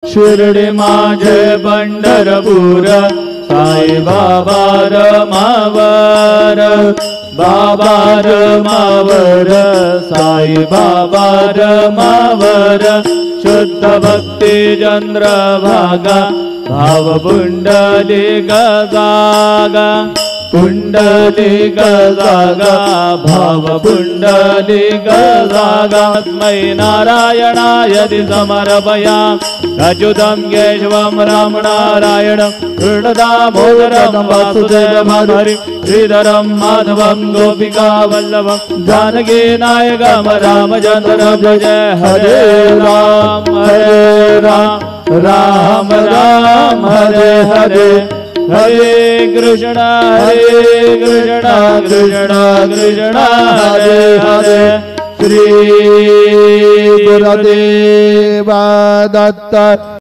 शिर्डी माझे पंढरपूर साई बाबा रमावर, बाबा रमावर, साई बाबा रमावर। शुद्ध भक्ती चंद्रभागा भाव पुंडलिक जागा, पुंडलिक जागा भाव पुंडलिक जागा। तस्मै नारायणाय समर्पयामि अच्युतं केशवं राम नारायणं कृष्णदामोदरं वासुदेवं हरिं श्रीधरं माधवं गोपिका वल्लभं जानकी नायकं रामचन्द्रं भज। हरे राम राम राम हरे हरे, हरे कृष्ण कृष्ण कृष्ण हरे हरे। श्री गुरुदेव दत्त।